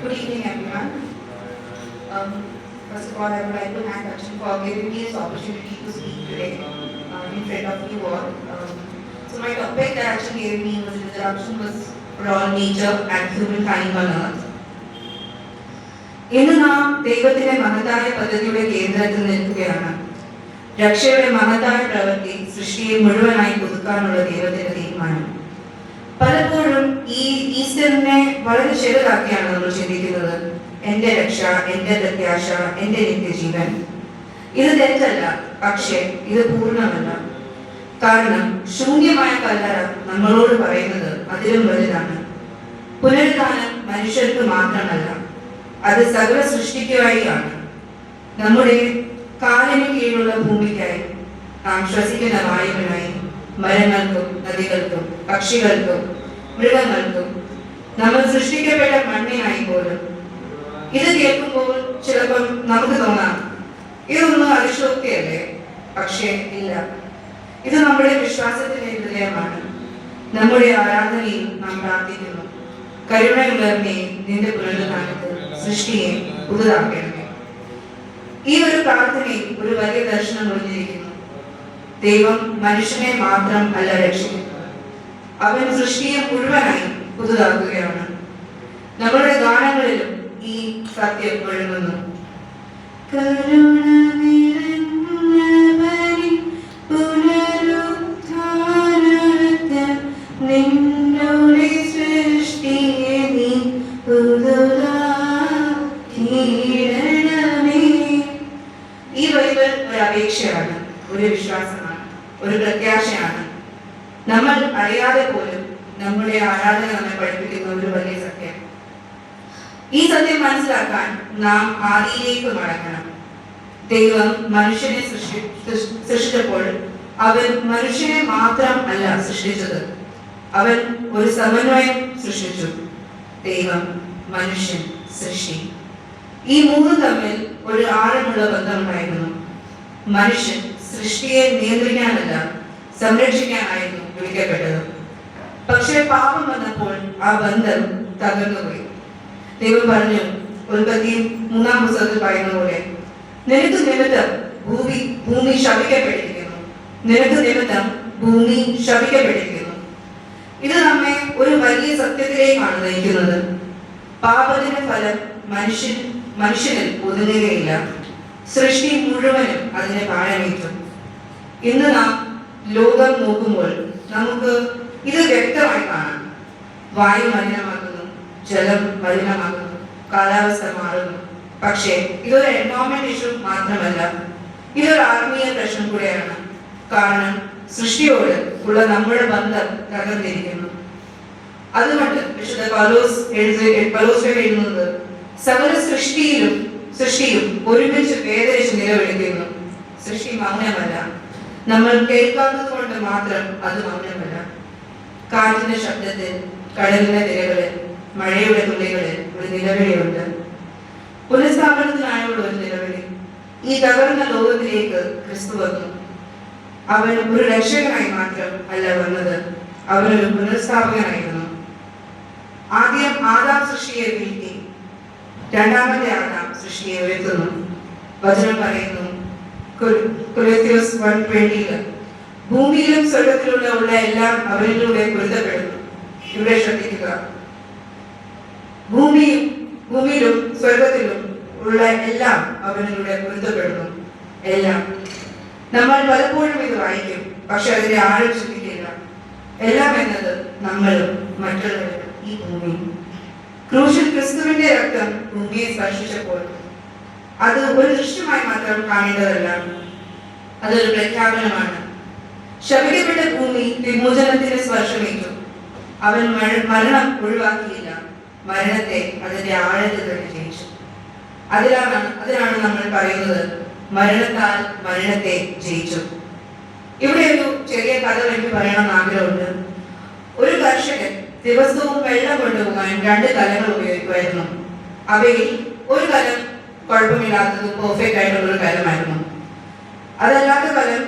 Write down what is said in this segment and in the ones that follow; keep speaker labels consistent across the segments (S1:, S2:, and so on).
S1: Good evening, everyone. First of all, I would like to thank Akshay for giving me this opportunity to speak today in front of you all. So my topic that Akshay gave me was introduction was raw nature and humankind on earth. ഇന്ന് നാം ദൈവത്തിന്റെ മഹത്തായ പദ്ധതിയുടെ കേന്ദ്രത്തിൽ നിൽക്കുകയാണ്. രക്ഷയുടെ മഹത്തായ പ്രവൃത്തി സൃഷ്ടിയെ മുഴുവനായി പുതുക്കാനുള്ള ദൈവത്തിന്റെ തീരുമാനം. പലപ്പോഴും ഈ ഈസ്റ്ററിനെ വളരെ ചെറുതാക്കിയാണ് നമ്മൾ ചിന്തിക്കുന്നത്. എന്റെ രക്ഷ, എന്റെ പ്രത്യാശ, എന്റെ നിത്യജീവൻ. ഇത് തെറ്റല്ല, പക്ഷേ ഇത് പൂർണ്ണമല്ല. കാരണം ശൂന്യമായ കല്ലറ നമ്മളോട് പറയുന്നത് അതിലും വലുതാണ്. പുനരുദ്ധാനം മനുഷ്യർക്ക് മാത്രമല്ല, അത് സകല സൃഷ്ടിക്കുവായിയാണ്. നമ്മുടെ കാലിന് കീഴിലുള്ള ഭൂമിക്കായി, നാം ശ്വസിക്കുന്ന വായുവിനായി, മരങ്ങൾക്കും നദികൾക്കും പക്ഷികൾക്കും മൃഗങ്ങൾക്കും, നമ്മൾ സൃഷ്ടിക്കപ്പെട്ട മണ്ണിനായി പോലും. ഇത് കേൾക്കുമ്പോൾ ചിലപ്പം നമുക്ക് തോന്നാം ഇതൊന്നും അതിശോക്തിയല്ലേ. പക്ഷേ ഇല്ല, ഇത് നമ്മുടെ വിശ്വാസത്തിന്റെ ഹൃദയമാണ്. നമ്മുടെ ആരാധനയിൽ നാം പ്രാർത്ഥിക്കുന്നു, കരുണയുള്ളവനെ നിന്റെ പുനരുദ്ധാനത്തിൽ സൃഷ്ടിയെ പുതുതാക്കണമേ. ഈ ഒരു പ്രാർത്ഥനയിൽ ഒരു വലിയ ദർശനം ഒളിഞ്ഞിരിക്കുന്നു. ദൈവം മനുഷ്യനെ മാത്രം അല്ല രക്ഷിക്കുന്നത്, അവൻ സൃഷ്ടിയെ മുഴുവനായി പുതുതാക്കുകയാണ്. നമ്മുടെ ഗാനങ്ങളിലും ഈ സത്യം ഒഴുകുന്നു. ഈ ബൈബിൾ ഒരു അപേക്ഷയാണ്, ഒരു വിശ്വാസമാണ്, ഒരു പ്രത്യാശയാണ്. നമ്മൾ അറിയാതെ പോലും നമ്മുടെ ആരാധന നമ്മെ പഠിപ്പിക്കുന്ന ഒരു വലിയ സത്യം. ഈ സത്യം മനസ്സിലാക്കാൻ നാം ആദിയിലേക്ക് മടങ്ങണം. ദൈവം മനുഷ്യനെ സൃഷ്ടിച്ചപ്പോൾ അവൻ മനുഷ്യനെ മാത്രം അല്ല സൃഷ്ടിച്ചത്, അവൻ ഒരു സമന്വയം സൃഷ്ടിച്ചു. ദൈവം, മനുഷ്യൻ, സൃഷ്ടി, ഈ മൂന്ന് തമ്മിൽ ഒരു ആഴമുള്ള ബന്ധമുണ്ടായിരുന്നു. മനുഷ്യൻ സൃഷ്ടിയെ നിയന്ത്രിക്കാനല്ല, സംരക്ഷിക്കാനായിരുന്നു വിളിക്കപ്പെട്ടത്. പക്ഷെ പാപം വന്നപ്പോൾ ആ ബന്ധം തകർന്നുപോയി. ദൈവം പറഞ്ഞു, ഉൽപ്പത്തി 3-ാം പുസ്തകത്തിൽ പറയുന്ന പോലെ, നിനക്ക് നിമിത്തം ഭൂമി ശപിക്കപ്പെട്ടിരിക്കുന്നു, നിനക്ക് നിമിത്തം ഭൂമി ശപിക്കപ്പെട്ടിരിക്കുന്നു. ഇത് നമ്മെ ഒരു വലിയ സത്യത്തിലേക്കാണ് നയിക്കുന്നത്. പാപത്തിന്റെ ഫലം മനുഷ്യനിൽ ഒതുങ്ങുകയില്ല, സൃഷ്ടി മുഴുവനും അതിനെ താഴമേറ്റും. ഇന്ന് നാം ലോകം നോക്കുമ്പോൾ നമുക്ക് ഇത് വ്യക്തമായി കാണാം. വായു മലിനമാകുന്നു, ജലം മലിനമാകുന്നു, കാലാവസ്ഥ മാറുന്നു. പക്ഷേ ഇതൊരു എൻവയോൺമെന്റ് ഇഷ്യൂ മാത്രമല്ല, ഇതൊരു ആത്മീയ പ്രശ്നം കൂടെയാണ്. കാരണം സൃഷ്ടിയോട് ഉള്ള നമ്മുടെ ബന്ധം തകർന്നിരിക്കുന്നു. അതുകൊണ്ട് വിശുദ്ധ പൗലോസ് എഴുതുന്നത്, സകല സൃഷ്ടിയും ഒരുമിച്ച് വേദനിച്ച് നിലവിളിക്കുന്നു. സൃഷ്ടി മൗനമല്ല, നമ്മൾ കേൾക്കാത്തത് കൊണ്ട് മാത്രം അത് മൗനമല്ല. കാറ്റിന്റെ ശബ്ദത്തിൽ, കടലിന്റെ തിരകളിൽ, മഴയുടെ തുള്ളികളിൽ ഒരു നിലവിളിയുണ്ട്. പുനഃസ്ഥാപനത്തിനായുള്ള ഒരു നിലവിളി. ഈ തകർന്ന ലോകത്തിലേക്ക് ക്രിസ്തു വന്നു. അവൻ ഒരു രക്ഷകനായി മാത്രം അല്ല വന്നത്, അവനൊരു പുനഃസ്ഥാപകനായിരുന്നു. ആദ്യം ആദാം സൃഷ്ടിയെ വീഴ്ത്തി, രണ്ടാമത്തെ ആദാം സൃഷ്ടിയെ ഉയർത്തുന്നു. വചനം പറയുന്നു കൊരിന്ത്യസ് 1:20, ഭൂമിയിലും സ്വർഗത്തിലുള്ള എല്ലാം അവനിലൂടെ പൊരുത്തപ്പെടുന്നു. ഇവിടെ ശ്രദ്ധിക്കുക, ഭൂമിയിലും സ്വർഗത്തിലും ഉള്ള എല്ലാം അവനിലൂടെ പൊരുത്തപ്പെടുന്നു. എല്ലാം. നമ്മൾ പലപ്പോഴും ഇത് വായിക്കും, പക്ഷെ അതിന്റെ ആഴം ശ്രദ്ധിക്കില്ല. എല്ലാം എന്നത് നമ്മളും മറ്റുള്ളവരും ഈ ഭൂമിയും. ക്രൂശിൽ ക്രിസ്തുവിന്റെ രക്തം ഭൂമിയെ സ്പർശിച്ചപ്പോൾ അത് ഒരു ദൃശ്യമായി മാത്രം കാണേണ്ടതല്ല, അതൊരു പ്രഖ്യാപനമാണ്. ശപിക്കപ്പെട്ട ഭൂമി വിമോചനത്തിന് സ്പർശമേറ്റു. അവൻ മരണം ഒഴിവാക്കിയില്ല, മരണത്തെ അതിന്റെ ആഴത്തിൽ തന്നെ ജയിച്ചു. അതിനാണ് നമ്മൾ പറയുന്നത്, മരണത്താൽ മരണത്തെ ജയിച്ചു. ഇവിടെ ഒരു ചെറിയ കഥ എനിക്ക് പറയണമെന്ന് ആഗ്രഹമുണ്ട്. ഒരു കർഷകൻ ദിവസവും വെള്ളം കൊണ്ടുപോകാൻ 2 കലങ്ങൾ ഉപയോഗിക്കുമായിരുന്നു. അവയിൽ ഒരു കലം കുഴപ്പമില്ലാത്തതും പെർഫെക്റ്റ് ആയിട്ടുള്ള ഒരു കലമായിരുന്നു. അതല്ലാത്ത കലം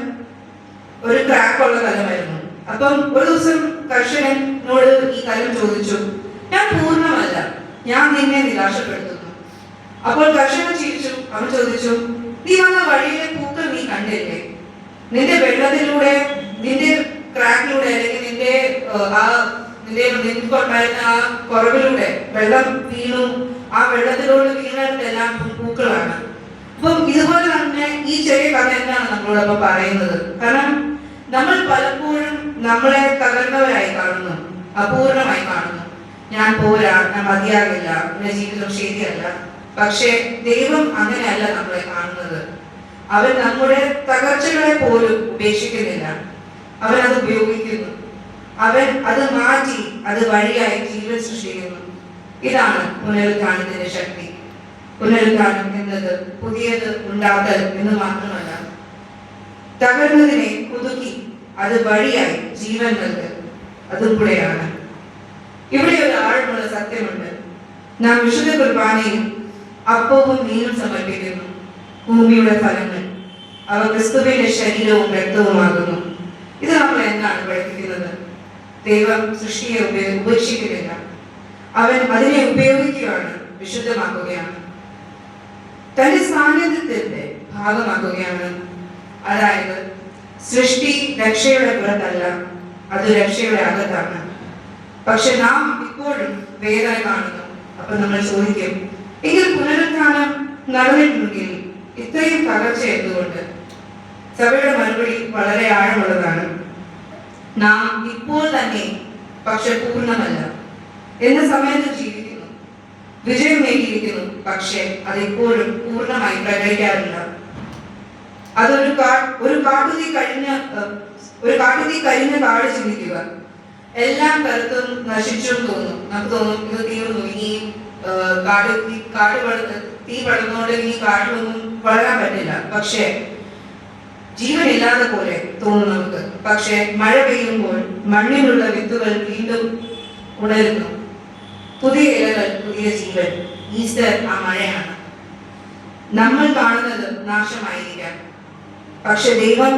S1: ഒരു ക്രാക്കുള്ള കലമായിരുന്നു. അപ്പം ഒരു ദിവസം കർഷകനോട് ഈ കലം ചോദിച്ചു, ഞാൻ പൂർണ്ണമല്ല, ഞാൻ നിന്നെ നിരാശപ്പെടുത്തുന്നു. അപ്പോൾ കർഷകൻ ചിരിച്ചു. അവൻ ചോദിച്ചു, നീ വന്ന വഴിയിലെ പൂക്കൾ നീ കണ്ടില്ലേ? നിന്റെ വെള്ളത്തിലൂടെ, നിന്റെ ക്രാക്കിലൂടെ, അല്ലെങ്കിൽ നിനക്കുണ്ടായിരുന്ന ആ കുറവിലൂടെ വെള്ളം വീണു. ആ വെള്ളത്തിലൂടെ വീണിടത്തെല്ലാം പൂക്കളാണ്. അപ്പം ഇതുപോലെ തന്നെ ഈ ചെറിയ കഥ എന്താണ് നമ്മളോടൊപ്പം പറയുന്നത്? കാരണം നമ്മൾ പലപ്പോഴും നമ്മളെ തകർന്നവരായി കാണുന്നു, അപൂർണമായി കാണുന്നു. ഞാൻ പോരാ, ഞാൻ മതിയാകില്ല, എന്റെ ജീവിതം ശരിയല്ല. പക്ഷെ ദൈവം അങ്ങനെയല്ല നമ്മളെ കാണുന്നത്. അവൻ നമ്മുടെ തകർച്ചകളെ പോലും ഉപേക്ഷിക്കുന്നില്ല. അവൻ അത് ഉപയോഗിക്കുന്നു. അവൻ അത് മാറ്റി അത് വഴിയായി ജീവൻ സൃഷ്ടിക്കുന്നു. ഇതാണ് പുനരുത്ഥാനത്തിന്റെ ശക്തി. പുനരുത്ഥാനം എന്നത് പുതിയത് ഉണ്ടാക്കൽ എന്ന് മാത്രമല്ല, തകർന്നതിനെ പുതുക്കി അത് വഴിയായി ജീവൻ നൽകൽ അതും കൂടെയാണ്. ഇവിടെ ഒരു ആഴമുള്ള സത്യമുണ്ട്. നാം വിശുദ്ധ കുർബാനയിൽ അപ്പവും മീനും സമർപ്പിക്കുന്നു. ഭൂമിയുടെ ഫലങ്ങൾ അവ ക്രിസ്തുവിന്റെ ശരീരവും രക്തവുമാകുന്നു. ഇത് നമ്മൾ എന്താണ് പഠിപ്പിക്കുന്നത്? ദൈവം സൃഷ്ടിയെ ഉപേക്ഷിക്കുന്നില്ല. അവൻ അതിനെ ഉപയോഗിക്കുകയാണ്, വിശുദ്ധമാക്കുകയാണ്, തന്റെ സാന്നിധ്യത്തിന്റെ ഭാഗമാക്കുകയാണ്. അതായത് സൃഷ്ടി രക്ഷയുടെ പുറത്തല്ല, അത് രക്ഷയുടെ അകത്താണ്. പക്ഷെ നാം ഇപ്പോഴും വേദന കാണുന്നു. അപ്പൊ നമ്മൾ ചോദിക്കും, എങ്കിൽ പുനരുത്ഥാനം നടന്നിട്ടുണ്ടെങ്കിൽ ഇത്രയും തകർച്ച എന്തുകൊണ്ട്? സഭയുടെ മറുപടി വളരെ ആഴമുള്ളതാണ്. നാം ഇപ്പോൾ തന്നെ പക്ഷെ പൂർണ്ണമല്ല എന്ന സമയത്ത് ജീവിക്കുന്നു, വിജയം നേടിയിരിക്കുന്നു. പക്ഷെ അതിപ്പോഴും പൂർണ്ണമായി പ്രകടിക്കാറില്ല. അതൊരു കാട്ടുതീ കരിഞ്ഞ കാട് ചിന്തിക്കുക. എല്ലാം കറുത്തും നശിച്ചും തോന്നും. നമുക്ക് തോന്നും ഇത് തീർന്നു, ഇനി തീ പടർന്നുകൊണ്ട് ഇനി കാട്ടിലൊന്നും വളരാൻ പറ്റില്ല. പക്ഷെ ജീവനില്ലാതെ പോലെ തോന്നും നമുക്ക്. പക്ഷെ മഴ പെയ്യുമ്പോൾ മണ്ണിലുള്ള വിത്തുകൾ വീണ്ടും ഉണരുന്നു. പുതിയ ഇലകൾ, പുതിയ ജീവൻ. ഈസ്റ്റർ ആ മഴയാണ്. നമ്മൾ കാണുന്നത് നാശമായിരിക്കാം, പക്ഷെ ദൈവം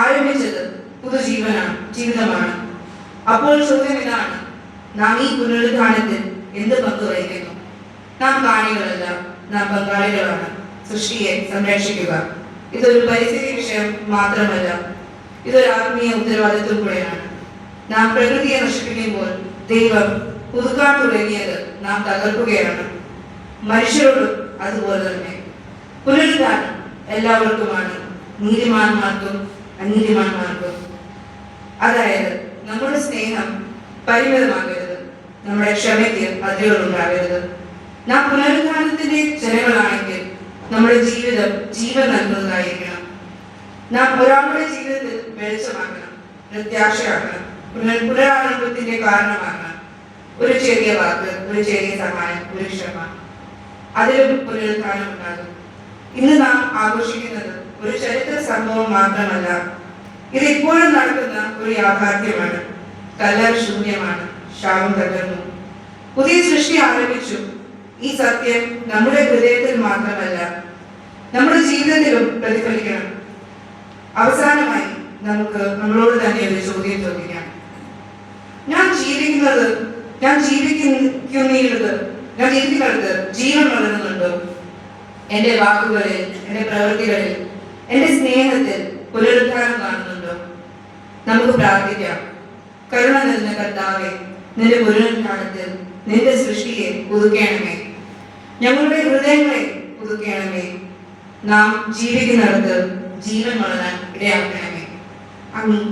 S1: ആരംഭിച്ചത് ജീവിതമാണ്. അപ്പോൾ ചോദ്യം ഇതാണ്, നാം ഈ പുനരുത്ഥാനത്തിൽ എന്ത് പങ്കുവഹിക്കുന്നു? നാം കാണികളല്ല, നാം പങ്കാളികളാണ്. സൃഷ്ടിയെ സംരക്ഷിക്കുക. ഇതൊരു പരിസ്ഥിതി വിഷയം മാത്രമല്ല, ഇതൊരു ആത്മീയ ഉത്തരവാദിത്വം കൂടെയാണ്. നാം പ്രകൃതിയെ നശിപ്പിക്കുമ്പോൾ ദൈവം പുതുക്കാൻ തുടങ്ങിയത് നാം തകർക്കുകയാണ്. മനുഷ്യരോടും അതുപോലെ തന്നെ. പുനരുത്ഥാനം എല്ലാവർക്കുമാണ്, നീതിമാന്മാർക്കും അനീതിമാന്മാർക്കും. അതായത് നമ്മുടെ സ്നേഹം പരിമിതമാകരുത്, നമ്മുടെ ക്ഷമയ്ക്ക് അതിരുകൾ ഉണ്ടാകരുത്. നാം പുനരുത്ഥാനത്തിന്റെ ജനങ്ങളാണെങ്കിൽ നമ്മുടെ ജീവിതം ജീവൻ നൽകുന്നതായിരിക്കണം. നാം ഒരാളുടെ ജീവിതത്തിൽ വെളിച്ചമാക്കണം, പ്രത്യാശയാക്കണം, പുനരാരംഭത്തിന്റെ കാരണമാക്കണം. ഒരു ചെറിയ വാക്ക്, ഒരു ചെറിയ സഹായം, ഒരു ക്ഷമ, അതിലും പുനരുത്ഥാനം ഉണ്ടാകും. ഇന്ന് നാം ആഘോഷിക്കുന്നത് ഒരു ചരിത്ര സംഭവം മാത്രമല്ല, ഇത് ഇപ്പോഴും നടക്കുന്ന ഒരു യാഥാർത്ഥ്യമാണ്. കല്ലർ ശൂന്യമാണ്, ശാപം തകർന്നു, പുതിയ സൃഷ്ടി ആരംഭിച്ചു. ഈ സത്യം നമ്മുടെ ഹൃദയത്തിൽ മാത്രമല്ല, നമ്മുടെ ജീവിതത്തിലും പ്രതിഫലിക്കണം. അവസാനമായി നമുക്ക് നമ്മളോട് തന്നെ ഒരു ചോദ്യം ചോദിക്കാം. ഞാൻ ജീവിക്കുന്നിടത്ത് ജീവൻ വളരുന്നുണ്ടോ? എന്റെ വാക്കുകളിൽ, എന്റെ പ്രവൃത്തികളിൽ, എന്റെ സ്നേഹത്തിൽ പുനരുദ്ധാനം കാണുന്നുണ്ടോ? നമുക്ക് പ്രാർത്ഥിക്കാം. കരുണ നിറഞ്ഞ കർത്താവേ, നിന്റെ പുനരുദ്ധാനത്തിൽ നിന്റെ സൃഷ്ടിയെ പുതുക്കണമേ, ഞങ്ങളുടെ ഹൃദയങ്ങളെ പുതുക്കണമേ. നാം ജീവിക്കുന്നിടത്ത് ജീവൻ വളരാൻ ഇടയാക്കണമേ. ആമീൻ.